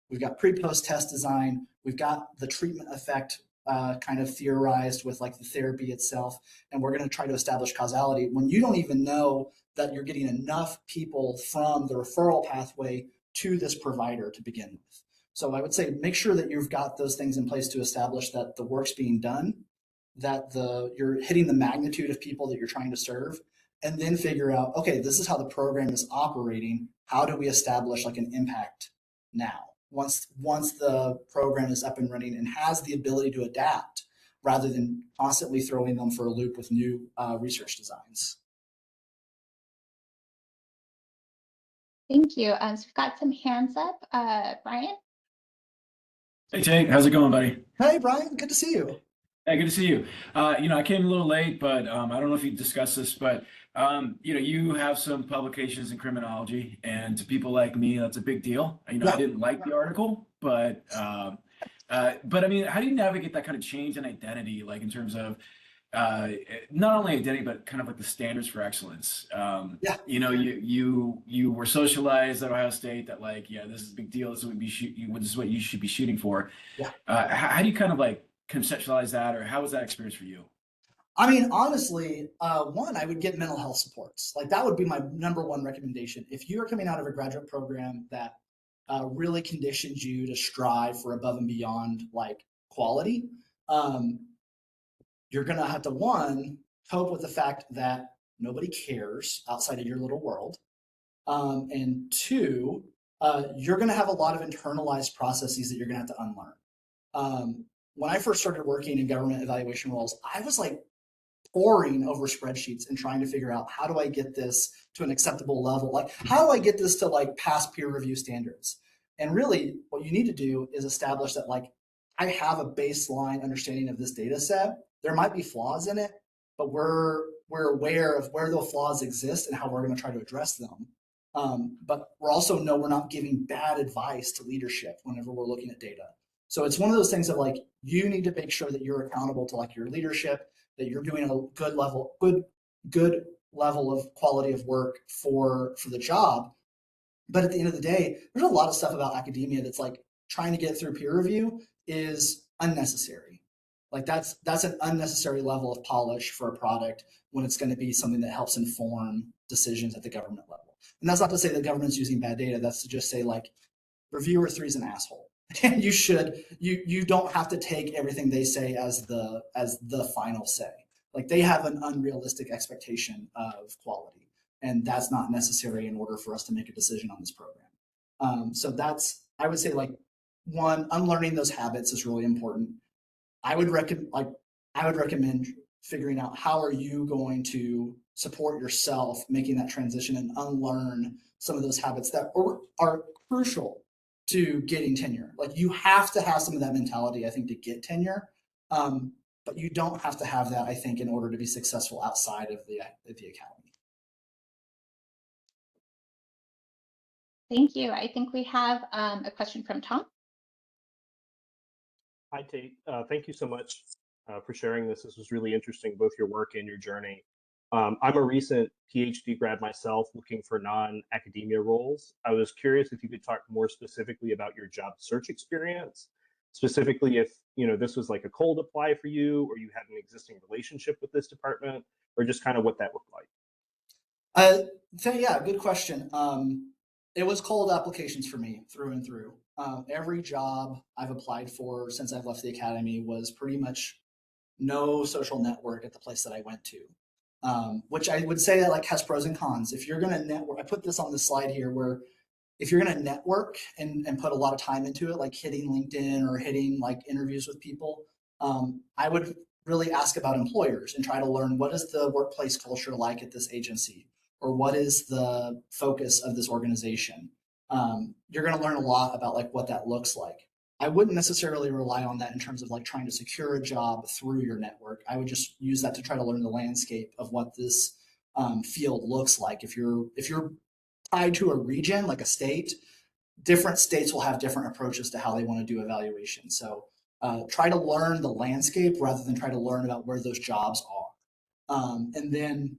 we've got pre-post test design, we've got the treatment effect kind of theorized with like the therapy itself, and we're going to try to establish causality when you don't even know that you're getting enough people from the referral pathway to this provider to begin with. So I would say make sure that you've got those things in place to establish that the work's being done, that you're hitting the magnitude of people that you're trying to serve, and then figure out, okay, this is how the program is operating. How do we establish like an impact now? Once the program is up and running and has the ability to adapt, rather than constantly throwing them for a loop with new research designs. Thank you. So we've got some hands up. Brian? Hey, Tate, how's it going, buddy? Hey, Brian, good to see you. Hey, good to see you. I came a little late, but I don't know if you discussed this, but you have some publications in criminology, and to people like me, that's a big deal. I didn't like the article, but I mean, how do you navigate that kind of change in identity, like in terms of not only identity, but kind of like the standards for excellence? Yeah. You were socialized at Ohio State that like, yeah, this is a big deal. This is what you should be shooting for. Yeah. How do you kind of like conceptualize that, or how was that experience for you? I mean, honestly, one, I would get mental health supports. Like that would be my number one recommendation. If you are coming out of a graduate program that really conditions you to strive for above and beyond like quality, you're going to have to, one, cope with the fact that nobody cares outside of your little world. And two, you're going to have a lot of internalized processes that you're going to have to unlearn. When I first started working in government evaluation roles, I was like poring over spreadsheets and trying to figure out, how do I get this to an acceptable level? Like, how do I get this to like pass peer review standards? And really what you need to do is establish that like, I have a baseline understanding of this data set. There might be flaws in it, but we're aware of where those flaws exist and how we're going to try to address them. But we're also know we're not giving bad advice to leadership whenever we're looking at data. So it's one of those things of like, you need to make sure that you're accountable to like your leadership, that you're doing a good level of quality of work for the job. But at the end of the day, there's a lot of stuff about academia that's like trying to get through peer review is unnecessary. Like that's an unnecessary level of polish for a product when it's going to be something that helps inform decisions at the government level. And that's not to say the government's using bad data. That's to just say like, reviewer 3 is an asshole. And you don't have to take everything they say as the final say. Like they have an unrealistic expectation of quality, and that's not necessary in order for us to make a decision on this program. So that's, I would say, like, one, unlearning those habits is really important. I would recommend figuring out how are you going to support yourself making that transition and unlearn some of those habits that are crucial to getting tenure. Like you have to have some of that mentality, I think, to get tenure. But you don't have to have that, I think, in order to be successful outside of the academy. Thank you. I think we have a question from Tom. Hi, Tate. Thank you so much for sharing this. This was really interesting, both your work and your journey. I'm a recent PhD grad myself looking for non-academia roles. I was curious if you could talk more specifically about your job search experience, specifically if this was like a cold apply for you, or you had an existing relationship with this department, or just kind of what that looked like. Yeah, good question. It was cold applications for me through and through. Every job I've applied for since I've left the academy was pretty much no social network at the place that I went to. Which I would say that like has pros and cons. If you're going to network, I put this on the slide here, where if you're going to network and put a lot of time into it, like hitting LinkedIn or hitting like interviews with people, I would really ask about employers and try to learn, what is the workplace culture like at this agency, or what is the focus of this organization. You're going to learn a lot about like what that looks like. I wouldn't necessarily rely on that in terms of like trying to secure a job through your network. I would just use that to try to learn the landscape of what this field looks like. If you're tied to a region, like a state, different states will have different approaches to how they want to do evaluation. So try to learn the landscape rather than try to learn about where those jobs are. And then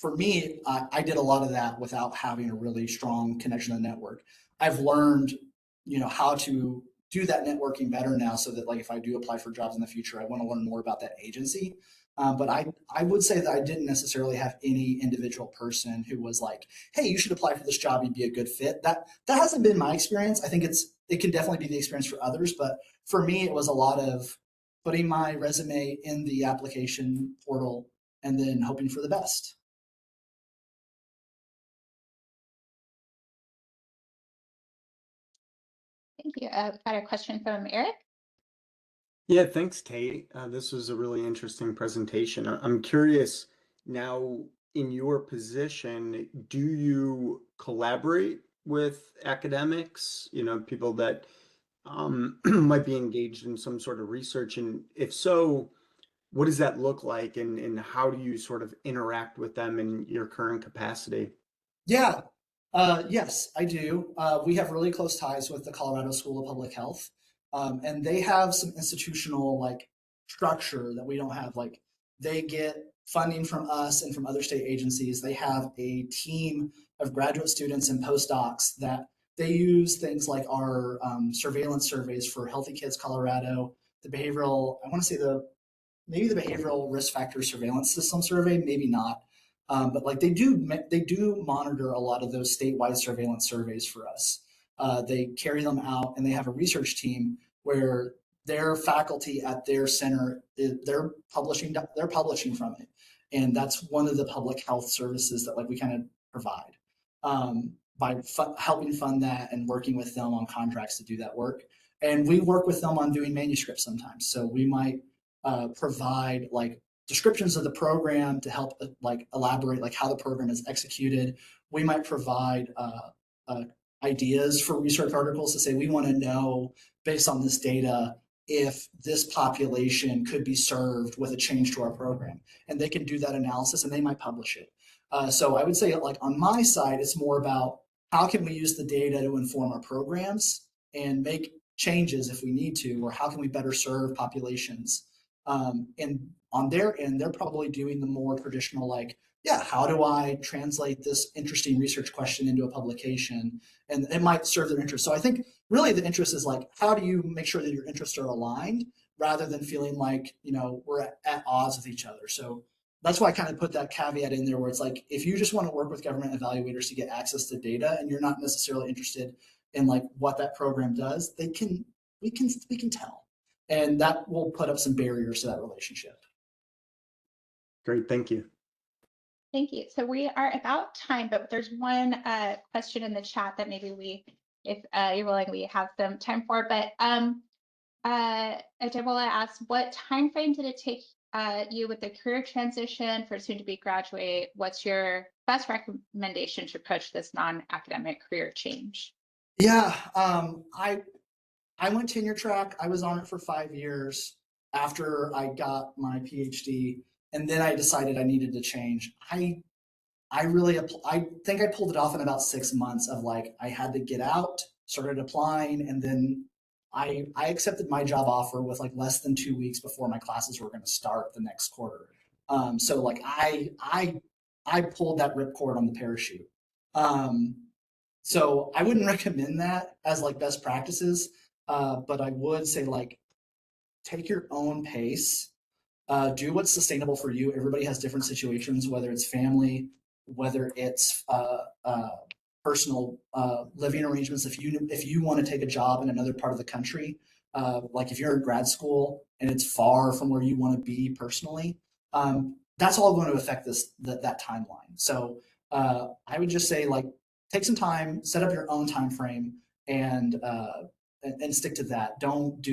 for me, I did a lot of that without having a really strong connection to the network. I've learned, how to do that networking better now, so that like if I do apply for jobs in the future, I want to learn more about that agency. But I would say that I didn't necessarily have any individual person who was like, hey, you should apply for this job, you'd be a good fit. That hasn't been my experience. I think it can definitely be the experience for others, but for me, it was a lot of putting my resume in the application portal and then hoping for the best. Thank you. Got a question from Eric. Yeah, thanks, Tate. This was a really interesting presentation. I'm curious now, in your position, do you collaborate with academics, people that might be engaged in some sort of research? And if so, what does that look like? And how do you sort of interact with them in your current capacity? Yeah, yes, I do. We have really close ties with the Colorado School of Public Health, and they have some institutional like structure that we don't have. Like they get funding from us and from other state agencies. They have a team of graduate students and postdocs that they use things like our surveillance surveys for Healthy Kids Colorado, the behavioral, I want to say maybe the behavioral risk factor surveillance system survey, maybe not. But like they do monitor a lot of those statewide surveillance surveys for us. They carry them out, and they have a research team where their faculty at their center, they're publishing from it, and that's one of the public health services that like we kind of provide by helping fund that and working with them on contracts to do that work. And we work with them on doing manuscripts sometimes. So we might provide like descriptions of the program to help like elaborate like how the program is executed. We might provide ideas for research articles to say we want to know based on this data if this population could be served with a change to our program, and they can do that analysis and they might publish it. So I would say like on my side, it's more about how can we use the data to inform our programs and make changes if we need to, or how can we better serve populations. And on their end, they're probably doing the more traditional, like, yeah, how do I translate this interesting research question into a publication? And it might serve their interest. So I think really the interest is like, how do you make sure that your interests are aligned rather than feeling like, we're at odds with each other. So that's why I kind of put that caveat in there where it's like, if you just want to work with government evaluators to get access to data and you're not necessarily interested in like what that program does, we can tell. And that will put up some barriers to that relationship. Great, thank you. Thank you. So we are about time, but there's one question in the chat that maybe if you're willing, we have some time for. But Debola asked, what time frame did it take you with the career transition for soon-to-be graduate? What's your best recommendation to approach this non-academic career change? Yeah, I went tenure track. I was on it for 5 years after I got my PhD, and then I decided I needed to change. I think I pulled it off in about 6 months of like, I had to get out, started applying, and then I accepted my job offer with like less than 2 weeks before my classes were going to start the next quarter. So like I pulled that ripcord on the parachute. So I wouldn't recommend that as like best practices, but I would say like take your own pace. Do what's sustainable for you. Everybody has different situations, whether it's family, whether it's personal living arrangements. If you want to take a job in another part of the country, like if you're in grad school and it's far from where you want to be personally, that's all going to affect that timeline. So I would just say like take some time, set up your own time frame, and stick to that. Don't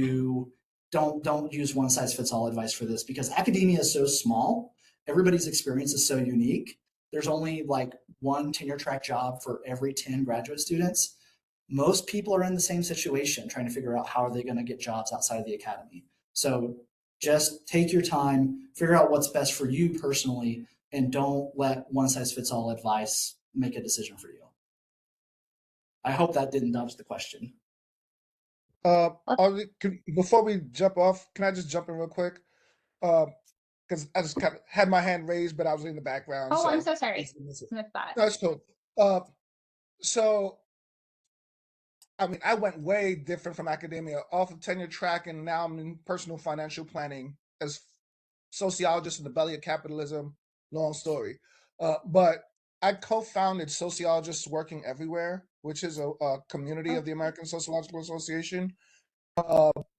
use one size fits all advice for this, because academia is so small. Everybody's experience is so unique. There's only like one tenure track job for every 10 graduate students. Most people are in the same situation, trying to figure out how are they going to get jobs outside of the academy. So just take your time, figure out what's best for you personally, and don't let one size fits all advice make a decision for you. I hope that didn't dodge the question. Before we jump off, can I just jump in real quick? because I just kind of had my hand raised, but I was in the background. Oh, so I'm so sorry. please miss it. Missed that. No, it's cool. So, I mean, I went way different from academia, off of tenure track, and now I'm in personal financial planning as sociologist in the belly of capitalism. Long story. But I co-founded Sociologists Working Everywhere, which is a community of the American Sociological Association.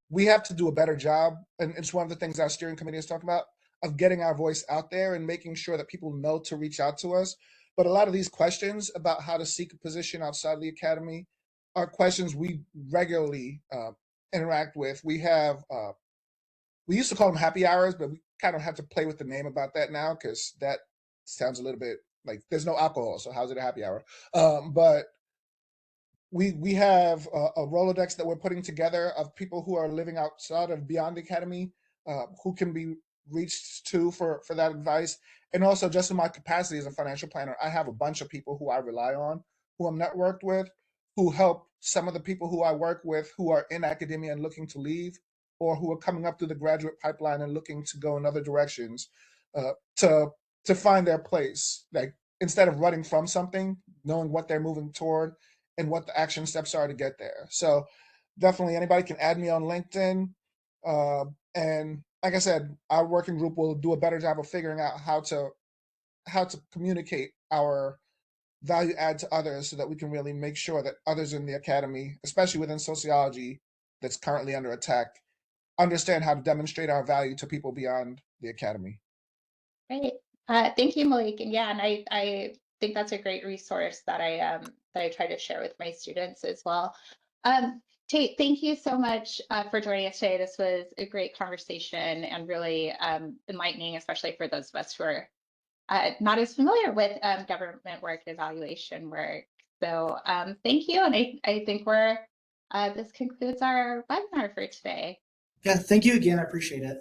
We have to do a better job, and it's one of the things our steering committee is talking about, of getting our voice out there and making sure that people know to reach out to us. But a lot of these questions about how to seek a position outside of the academy are questions we regularly interact with. We have we used to call them happy hours, but we kind of have to play with the name about that now because that sounds a little bit like there's no alcohol, so how's it a happy hour? But we have a Rolodex that we're putting together of people who are living outside of beyond the academy, who can be reached to for that advice. And also, just in my capacity as a financial planner, I have a bunch of people who I rely on, who I'm networked with, who help some of the people who I work with who are in academia and looking to leave, or who are coming up through the graduate pipeline and looking to go in other directions, to find their place. Like, instead of running from something, knowing what they're moving toward and what the action steps are to get there. So definitely anybody can add me on LinkedIn. And like I said, our working group will do a better job of figuring out how to communicate our value add to others so that we can really make sure that others in the academy, especially within sociology that's currently under attack, understand how to demonstrate our value to people beyond the academy. Great. Thank you, Malik. And yeah, and I think that's a great resource that I try to share with my students as well. Tate, thank you so much for joining us today. This was a great conversation and really enlightening, especially for those of us who are not as familiar with government work and evaluation work. So thank you. And I think this concludes our webinar for today. Yeah, thank you again. I appreciate it.